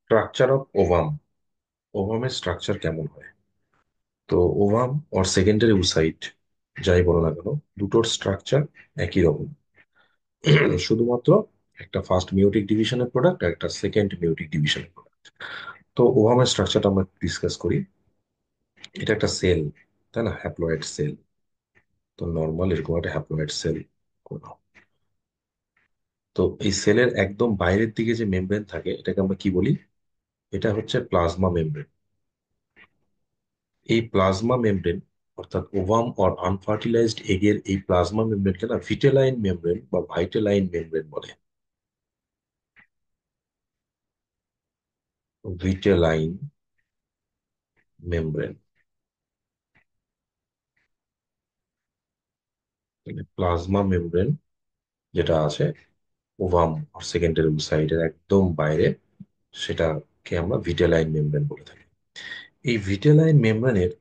Structure of ovum. ওভামের structure কেমন হয়? তো ওভাম অর সেকেন্ডারি ওসাইট, যাই বলো না কেন, দুটোর স্ট্রাকচার একই রকম। শুধুমাত্র একটা ফার্স্ট মিওটিক ডিভিশনের প্রোডাক্ট আর একটা সেকেন্ড মিওটিক ডিভিশনের প্রোডাক্ট। তো ওভামের স্ট্রাকচারটা আমরা ডিসকাস করি। এটা একটা সেল, তাই না? Haploid sell. তো নর্মাল এরকম একটা হ্যাপ্লয়েড সেল। তো এই সেলের একদম বাইরের দিকে যে মেমব্রেন থাকে এটাকে আমরা কি বলি? এটা হচ্ছে প্লাজমা মেমব্রেন। এই প্লাজমা মেমব্রেন, অর্থাৎ ওভাম অর আনফার্টিলাইজড এগের এই প্লাজমা মেমব্রেনকে না ভিটেলাইন মেমব্রেন বা ভাইটেলাইন মেমব্রেন বলে। ভিটেলাইন মেমব্রেন, প্লাজমা মেমব্রেন যেটা আছে ওভাম আর সেকেন্ডারি সাইডের একদম বাইরে, সেটাকে আমরা ভিটেলাইন মেমব্রেন বলে থাকি। এই ভিটেলাইন মেমব্রেনের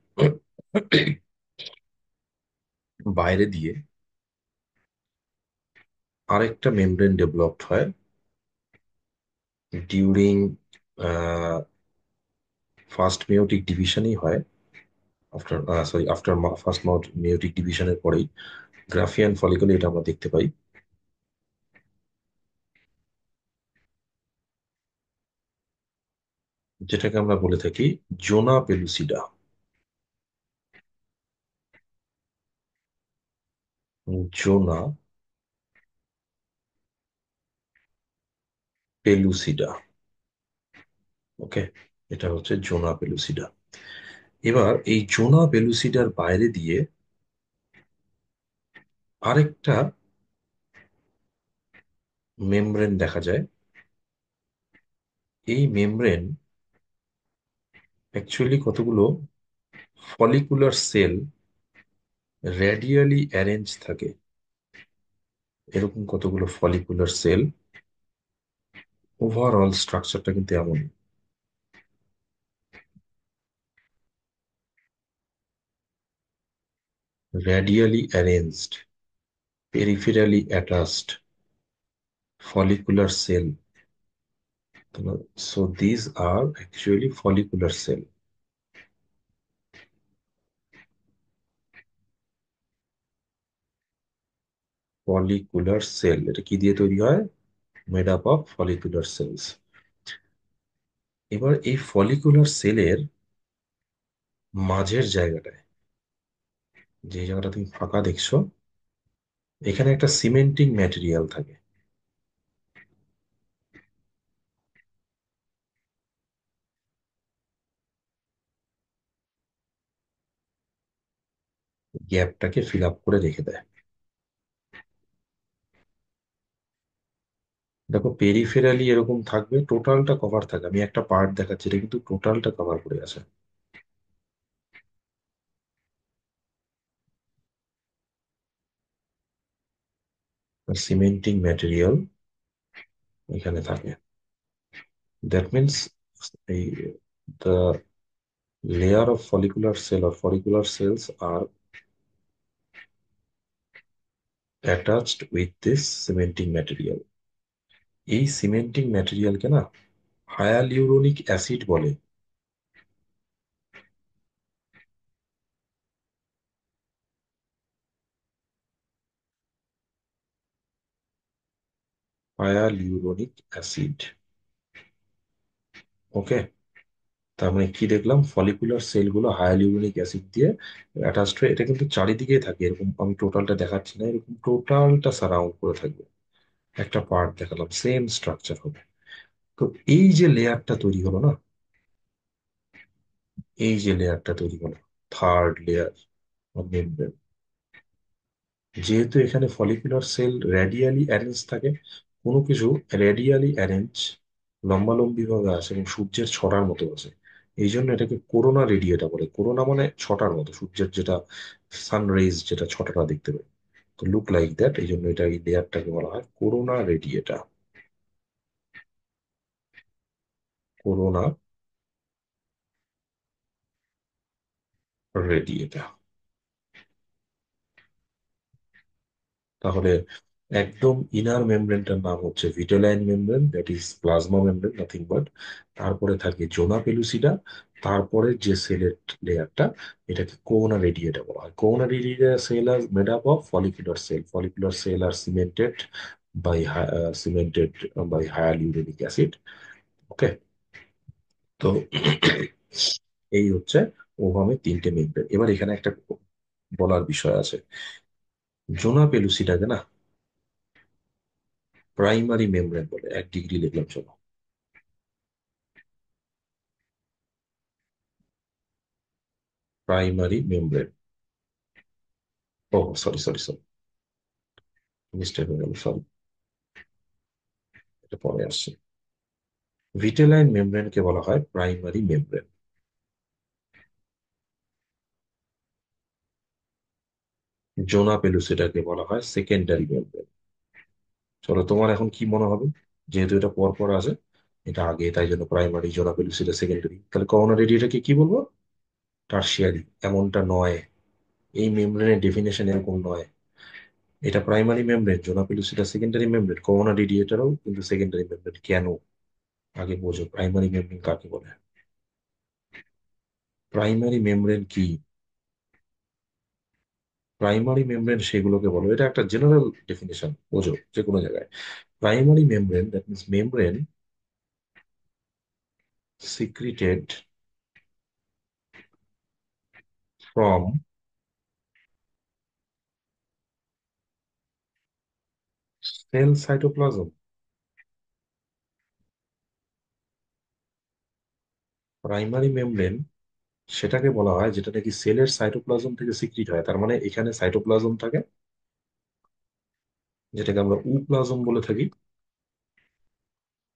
বাইরে দিয়ে আরেকটা মেমব্রেন ডেভেলপড হয় ডিউরিং ফার্স্ট মেয়োটিক ডিভিশনই হয়। আফটার ফার্স্ট মেয়োটিক ডিভিশনের পরেই গ্রাফিয়ান ফলিকলে এটা আমরা দেখতে পাই, যেটাকে আমরা বলে থাকি জোনা পেলুসিডা। জোনা পেলুসিডা। ওকে, এটা হচ্ছে জোনা পেলুসিডা। এবার এই জোনা পেলুসিডার বাইরে দিয়ে আরেকটা মেমব্রেন দেখা যায়। এই মেমব্রেন অ্যাকচুয়ালি কতগুলো ফলিকুলার সেল রেডিয়ালি অ্যারেঞ্জ থাকে। এরকম কতগুলো ফলিকুলার সেল, ওভারঅল স্ট্রাকচারটা কিন্তু এমনই। Radially arranged, peripherally attached follicular cell. So these are actually follicular cell. Follicular cell এটা কি দিয়ে তৈরি হয়? Made up of follicular cells. এবার এই ফলিকুলার সেলের মাঝের জায়গাটায়, যে জায়গাটা তুমি ফাঁকা দেখছো, এখানে একটা সিমেন্টিং ম্যাটেরিয়াল থাকে। গ্যাপটাকে ফিল আপ করে রেখে দেয়। দেখো পেরিফেরালি এরকম থাকবে, টোটালটা কভার থাকে। আমি একটা পার্ট দেখাচ্ছি, এটা কিন্তু টোটালটা কভার করে আছে। সিমেন্টিং ম্যাটেরিয়াল এখানে থাকে। দ্যাট মিনস এই the layer of follicular cell or follicular cells are attached with this cementing material. এই সিমেন্টিং ম্যাটেরিয়ালকে না হায়ালিউরোনিক অ্যাসিড বলে। হায়ালিউরোনিক অ্যাসিড। ওকে, তার মানে কি দেখলাম? ফলিকুলার সেলগুলো হায়ালিউরোনিক অ্যাসিড দিয়ে অ্যাটাচড হয়ে, এটা কিন্তু চারিদিকেই থাকে এরকম, আমি টোটালটা দেখাচ্ছি না, এরকম টোটালটা সারাউন্ড করে থাকবে। একটা পার্ট দেখালাম, সেম স্ট্রাকচার হবে। তো এই যে লেয়ারটা তৈরি হলো না, এই যে লেয়ারটা তৈরি হলো, থার্ড লেয়ার অফ মেমব্রেন, যেহেতু এখানে ফলিকুলার সেল রেডিয়ালি অ্যারেঞ্জ থাকে, কোনো কিছু রেডিয়ালি অ্যারেঞ্জ লম্বালম্বি ভাবে আছে এবং সূর্যের ছটার মতো আছে, এই জন্য এটাকে কোরোনা রেডিয়েটা বলে। কোরোনা মানে ছটার মতো, সূর্যের যেটা সানরাইজ যেটা ছটাটা দেখতে পাই, তো লুক লাইক দ্যাট, এই জন্য এটা এই লেয়ারটাকে বলা হয় কোরোনা রেডিয়েটা। কোরোনা রেডিয়েটা। তাহলে একদম ইনার মেমব্রেনটার নাম হচ্ছে vitelline membrane, that is plasma membrane, nothing but. তারপরে থাকে জোনা পেলুসিডা। তারপরে যে সেলের লেয়ারটা, এটাকে কোনা রেডিয়েটা বলা হয়। Corona radiata cell are made up of follicular cell. Follicular cell are by cemented by hyaluronic acid. Okay. তো এই হচ্ছে ওভাবে তিনটে মেমব্রেন। এবার এখানে একটা বলার বিষয় আছে। জোনা পেলুসিডাকে না প্রাইমারি মেমব্রেন বলে। 1 ডিগ্রি লিখলাম, চলো। Primary membrane. ও, সরি সরি সরি, মিস্টেক হয়ে গেল, সরি। এটা পরে আসছে। ভিটেলাইন মেমব্রেনকে বলা হয় প্রাইমারি মেমব্রেন। জোনা পেলুসিডাকে বলা হয় সেকেন্ডারি মেমব্রেন। চলো, তোমার এখন কি মনে হবে? যেহেতু এটা পর পর আছে, এটা আগে, তাই জন্য প্রাইমারি, জোনা পেলুসিডা সেকেন্ডারি, তাহলে করোনারি এটাকে কি বলবো? টার্সিয়ারি। এমনটা নয়, এই মেমব্রেনের ডেফিনেশন এরকম নয়। এটা প্রাইমারি মেমব্রেন, জোনা পেলুসিডা সেকেন্ডারি মেমব্রেন, করোনা রেডিয়েটারও কিন্তু সেকেন্ডারি মেমব্রেন। কেন? আগে বোঝো প্রাইমারি মেমব্রেন কাকে বলে। প্রাইমারি মেমব্রেন কি? প্রাইমারি মেমব্রেন সেগুলোকে বলো, এটা একটা জেনারেল ডেফিনেশন, বোঝো যে কোনো জায়গায়। Primary membrane, that means membrane secreted from cell cytoplasm. Primary membrane সেটাকে বলা হয় যেটা নাকি সেলের সাইটোপ্লাজম থেকে সিক্রিট হয়। তার মানে এখানে সাইটোপ্লাজম থাকে, যেটাকে আমরা উপ্লাজম বলে থাকি।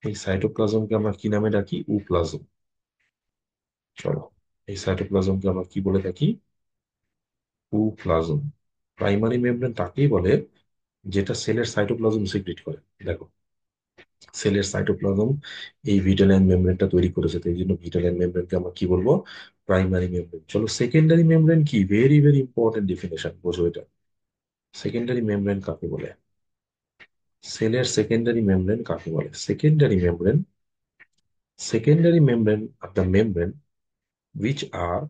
এই সাইটোপ্লাজমকে আমরা কি নামে ডাকি? উপ্লাজম। চলো, এই সাইটোপ্লাজমকে আমরা কি বলে থাকি? উপ্লাজম। প্রাইমারি মেমব্রেন তাকেই বলে যেটা সেলের সাইটোপ্লাজম সিক্রিট করে। দেখো, সেলের সাইটোপ্লাজম এই ভিটালাইন মেমব্রেনটা তৈরি করেছে, তো এই জন্য ভিটালাইন মেমব্রেনকে আমরা কি বলবো? Primary membrane. চলো, সেকেন্ডারি মেমব্রেন কি? ভেরি ভেরি ইম্পর্টেন্ট ডেফিনেশন, বোঝো এটা। সেকেন্ডারি মেমব্রেন কাকে বলে? সেলের সেকেন্ডারি মেমব্রেন কাকে বলে? Secondary membrane are the membrane which are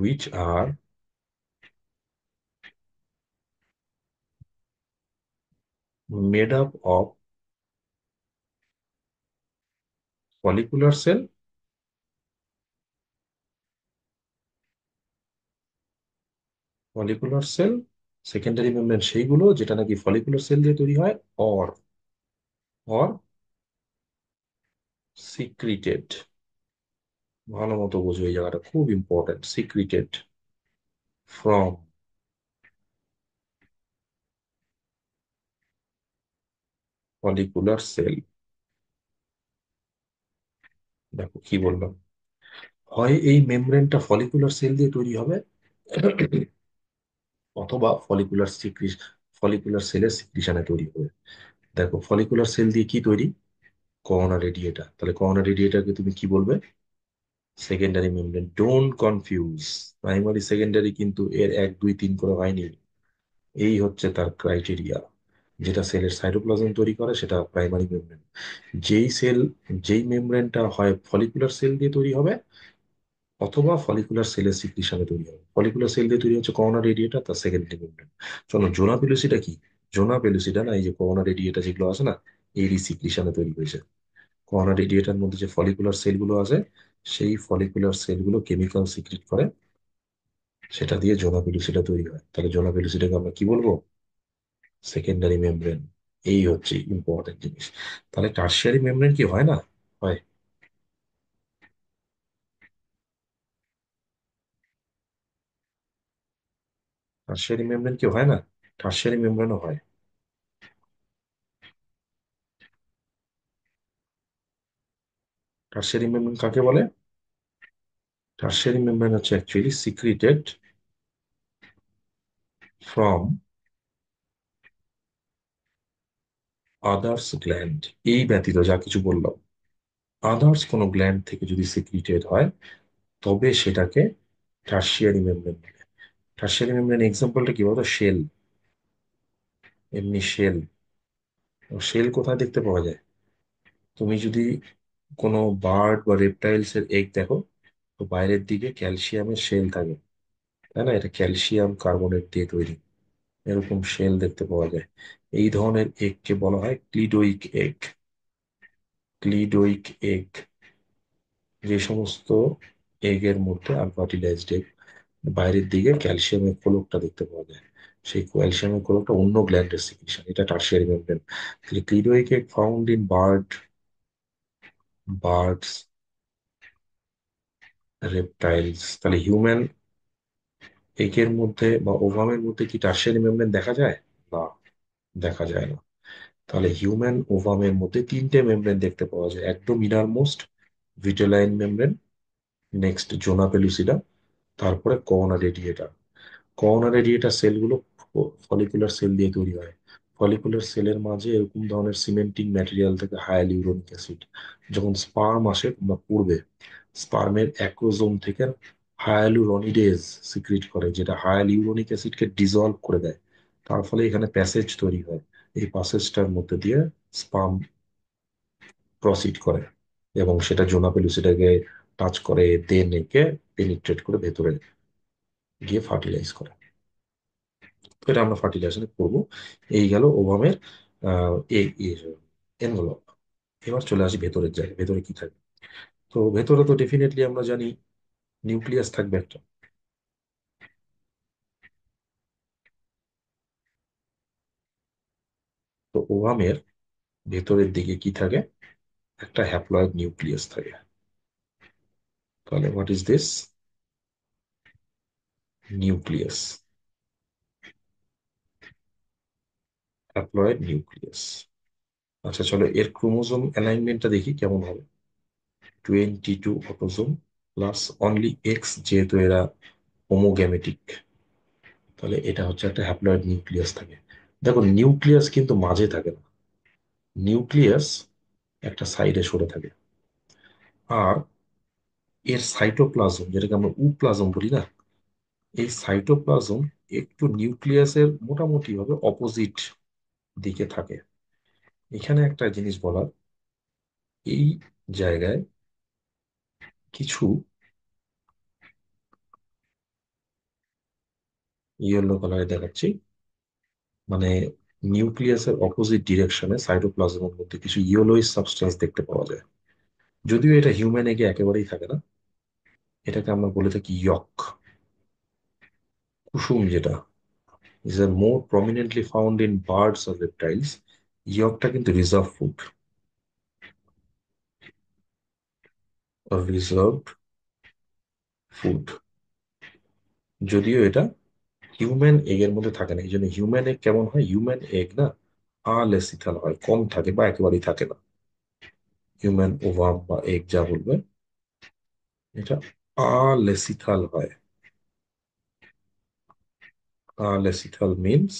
which are made up of follicular cell, follicular cell. Secondary membrane সেইগুলো যেটা নাকি ফলিকুলার সেল দিয়ে তৈরি হয়, অর অর সিক্রিটেড। ভালো মতো বোঝো, এই জায়গাটা খুব important. Secreted from follicular cell. দেখো কি বললাম, হয় এই মেমব্রেনটা ফলিকুলার সেল দিয়ে তৈরি হবে, অথবা ফলিকুলার সেলের সিক্রিশনে তৈরি হবে। দেখো, ফলিকুলার সেল দিয়ে কি তৈরি? করোনা রেডিয়েটা। তাহলে করোনা রেডিয়েটাকে তুমি কি বলবে? Secondary membrane. Don't confuse, primary secondary কিন্তু এর 1 2 3 করে হয়নি। এই হচ্ছে তার ক্রাইটেরিয়া। যেটা সেলের সাইটোপ্লাজম তৈরি করে সেটা প্রাইমারি মেমব্রেন। যেই সেল, যেই মেমব্রেনটা হয় ফলিকুলার সেল দিয়ে তৈরি হবে, অথবা ফলিকুলার সেলের সিক্রিশনে তৈরি হবে। ফলিকুলার সেল দিয়ে তৈরি হচ্ছে করোনা রেডিয়েটা, তার সেকেন্ডারি মেমব্রেন। চলো, জোনা পেলুসিটা কি? জোনা পেলুসিটা না, এই যে করোনা রেডিয়েটা যেগুলো আছে না, এরই সিক্রিশনে তৈরি হয়েছে। করোনা রেডিয়েটার মধ্যে যে ফলিকুলার সেলগুলো আছে, সেই ফলিকুলার সেলগুলো কেমিক্যাল সিক্রিট করে, সেটা দিয়ে জোনা পেলুসিটা তৈরি হয়। তাহলে জোনা পেলুসিটাকে আমরা কি বলবো? Secondary membrane. এই হচ্ছে ইম্পর্টেন্ট জিনিস। তাহলে টার্সিয়ারি মেমব্রেন কি হয় না? হয়। টার্সিয়ারি মেমব্রেন কি হয় না? টার্সিয়ারি মেমব্রেনও হয়। টার্সিয়ারি মেমব্রেন কাকে বলে? টার্সিয়ারি মেমব্রেন হচ্ছে অ্যাকচুয়ালি সিক্রিটেড ফ্রম আদার্স গ্ল্যান্ড। এই ব্যতীত যা কিছু বললাম, আদার্স কোনো গ্ল্যান্ড থেকে যদি সিক্রিটেড হয়, তবে সেটাকে টার্সিয়ারি মেমব্রেন বলে। টার্সিয়ারি মেমব্রেন এক্সাম্পলটা কি বলতো? শেল। এমনি শেল, শেল কোথায় দেখতে পাওয়া যায়? তুমি যদি কোনো বার্ড বা রেপটাইলস এর এগ দেখো, তো বাইরের দিকে ক্যালসিয়ামের শেল থাকে, তাই না? এটা ক্যালসিয়াম কার্বনেট দিয়ে তৈরি, এরকম শেল দেখতে পাওয়া যায়। এই ধরনের এগকে বলা হয় ক্লিডোইক এগ। ক্লিডোইক এগ, যে সমস্ত এগের মধ্যে আনফার্টিলাইজড এগ, বাইরের দিকে ক্যালসিয়ামের ফলকটা দেখতে পাওয়া যায়, সেই ক্যালসিয়ামের ফলকটা অন্য গ্ল্যান্ডের সিক্রেশন, এটা টার্সিয়ারি মেমব্রেন। তাহলে cleidoic egg found in birds, reptiles. তাহলে হিউম্যান এগের মধ্যে বা ওভামের মধ্যে কি টার্সিয়ারি মেমব্রেন দেখা যায়? না, দেখা যায় না। তাহলে হিউম্যান ওভামের মধ্যে তিনটে মেমব্রেন দেখতে পাওয়া যায়, একদম ইনার মোস্ট ভিটেলাইন মেমব্রেন, নেক্সট জোনা পেলুসিডা, তারপরে কর্না রেডিয়েটা। কর্নার রেডিয়েটার সেলগুলো ফলিকুলার সেল দিয়ে তৈরি হয়। ফলিকুলার সেলের মাঝে এরকম ধরনের সিমেন্টিং ম্যাটেরিয়াল থেকে হায়ালুরোনিক অ্যাসিড। যখন স্পার্ম আসে তোমরা পূর্বে, স্পার্মের অ্যাক্রোজোম থেকে হায়ালুরনিডেজ সিক্রিট করে, যেটা হায়ালুরোনিক অ্যাসিডকে ডিজলভ করে দেয়। তার ফলে এখানে প্যাসেজ তৈরি হয়, এই প্যাসেজটার মধ্যে দিয়ে স্পার্ম প্রসিড করে এবং সেটা জোনা পেলুসিডাকে টাচ করে, দেন একে পেনিট্রেট করে ভেতরে গিয়ে ফার্টিলাইজ করে। তো এটা আমরা ফার্টিলাইজেশনে করবো। এই গেল ওভামের এনভেলপ। এবার চলে আসি ভেতরের জায়গায়, ভেতরে কি থাকবে? তো ভেতরে তো ডেফিনেটলি আমরা জানি নিউক্লিয়াস থাকবে একটা। তো ওভামের ভেতরের দিকে কি থাকে? একটা হ্যাপ্লয়েড নিউক্লিয়াস থাকে। তাহলে what is this? Nucleus, haploid nucleus. আচ্ছা চলো এর ক্রোমোজোম অ্যালাইনমেন্টটা দেখি কেমন হবে। 22 অটোজোম প্লাস অনলি এক্স, যেহেতু এরা হোমোগ্যামেটিক। তাহলে এটা হচ্ছে একটা হ্যাপ্লয়েড নিউক্লিয়াস থাকে। দেখো নিউক্লিয়াস কিন্তু মাঝে থাকে না, নিউক্লিয়াস একটা সাইডে সরে থাকে। আর এর সাইটোপ্লাজম, যেটাকে আমরা উপ্লাজম বলি না, এই সাইটোপ্লাজম একটু নিউক্লিয়াসের মোটামুটি ভাবে অপোজিট দিকে থাকে। এখানে একটা জিনিস বলার, এই জায়গায় কিছু ইয়েলো কালারে দেখাচ্ছি, মানে নিউক্লিয়াসের অপোজিট ডিরেকশনে সাইটোপ্লাজমের মধ্যে কিছু ইয়েলোইশ সাবস্টেন্স দেখতে পাওয়া যায়। যদিও এটা হিউম্যান এগে একেবারেই থাকে না, এটাকে আমরা বলে থাকি ইয়ক, কুসুম যেটা, is are more prominently found in birds or reptiles. ইয়কটা কিন্তু রিজার্ভ ফুড, রিজার্ভড ফুড। যদিও এটা হিউম্যান এগ এর মধ্যে থাকে না, এই জন্য হিউম্যান এগ কেমন হয়, হিউম্যান এগ না আলেসিথাল হয়, কম থাকে বা একেবারেই থাকে না। হিউম্যান ওভাম বা এগ যা বলবে, এটা আলেসিথাল হয়। আলেসিথাল মিনস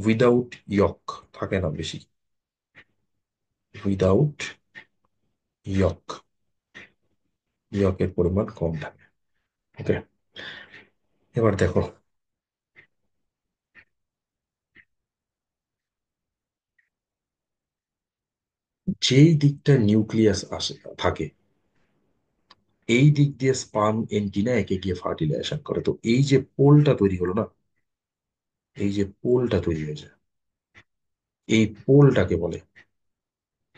উইদাউট ইয়ক, থাকে না বেশি, উইদাউট ইয়ক, ইয়কের পরিমাণ কম থাকে। ওকে, এবার দেখো, যেই দিকটা নিউক্লিয়াস আসে থাকে, এই দিক দিয়ে স্পার্ম এন্টিনা একে গিয়ে ফার্টিলাইজেশন করে। তো এই যে পোলটা তৈরি হলো না, এই যে পোলটা তৈরি হয়েছে, এই পোলটাকে বলে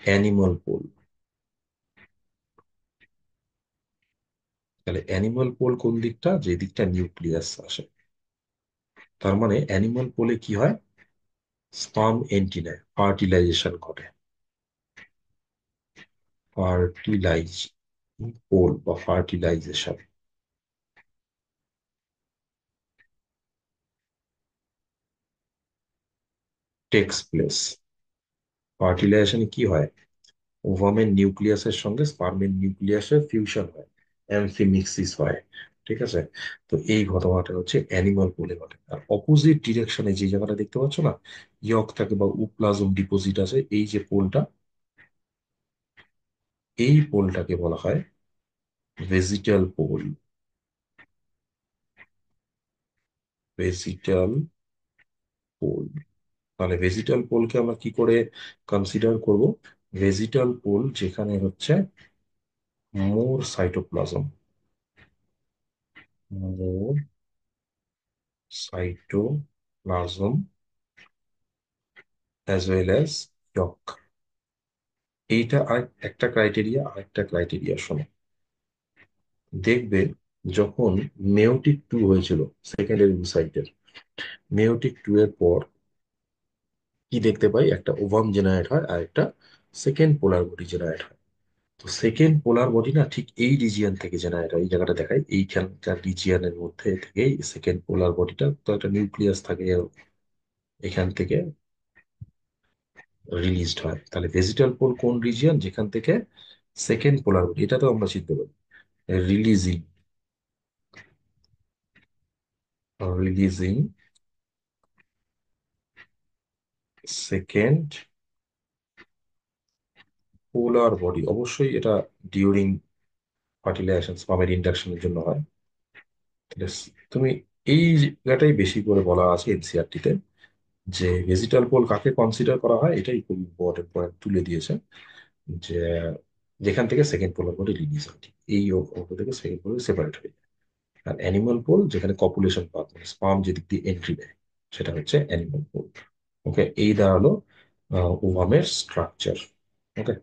অ্যানিমাল পোল। তাহলে অ্যানিমাল পোল কোন দিকটা? যে দিকটা নিউক্লিয়াস আসে। তার মানে অ্যানিমাল পোলে কি হয়, স্পার্ম এন্টিনায় ফার্টিলাইজেশন ঘটে। ফার্টিলাইজ পোল বা ফার্টিলাইজেশন টেক্স প্লেস। ফার্টিলাইজেশনে কি হয়, ওভামের নিউক্লিয়াসের সঙ্গে স্পার্মের নিউক্লিয়াসের ফিউশন হয়, অ্যামফিমিক্সিস হয়। ঠিক আছে? তো এই ঘটনাটা হচ্ছে অ্যানিমাল পোলে ঘটে। আর অপোজিট ডিরেকশনে যে জায়গাটা দেখতে পাচ্ছ না, ইয়ক থাকে বা উপপ্লাজম ডিপোজিট আছে, এই যে পোলটা, এই পোলটাকে বলা হয় ভেজিটাল পোল। Vegetal pole. তাহলে ভেজিটাল পোলকে আমরা কি করে কনসিডার করব? ভেজিটাল পোল যেখানে হচ্ছে more cytoplasm, more cytoplasm as well as yolk. এইটা একটা ক্রাইটেরিয়া, আরেকটা ক্রাইটেরিয়া শোনো। দেখবে যখন মেয়োটিক টু হয়েছিল সেকেন্ডারি ওসাইটের, মেয়োটিক টু এর পর কি দেখতে পাই? একটা ওভাম জেনারেট হয় আর একটা সেকেন্ড পোলার বডি জেনারেট হয়। তো সেকেন্ড পোলার বডি না ঠিক এই রিজিয়ন থেকে জেনারেট হয়, এই জায়গাটা দেখায়, এইখানকার রিজিয়নের মধ্যে থেকেই সেকেন্ড পোলার বডিটা, তো একটা নিউক্লিয়াস থাকে এখান থেকে রিলিজড হয়। তাহলে ভেজিটাল পোল কোন রিজিয়ন? যেখান থেকে সেকেন্ড পোলার বডি, এটা তো আমরা চিনতে পারি, রিলিজিং, রিলিজিং সেকেন্ড পোলার বডি। অবশ্যই এটা ডিউরিং ফার্টিলাইজেশন, স্পামের ইন্ডাকশনের জন্য হয়। তাহলে তুমি এই জায়গাটাই বেশি করে বলা আছে এনসিআরটি তে, যে ভেজিটাল পোল কাকে কনসিডার করা হয়, এটাই খুব ইম্পর্টেন্ট পয়েন্ট তুলে দিয়েছে, যে যেখান থেকে সেকেন্ড পোলার বডি রিলিজ হয়, ঠিক এই অংশ থেকে সেকেন্ড পোল সেপারেট হয়ে যায়। আর অ্যানিমাল পোল যেখানে কপুলেশন পাথ, মানে স্পাম যেদিক দিয়ে এন্ট্রি দেয়, সেটা হচ্ছে অ্যানিমাল পোল। ওকে, এই দাঁড়ালো ওভামের স্ট্রাকচার। ওকে।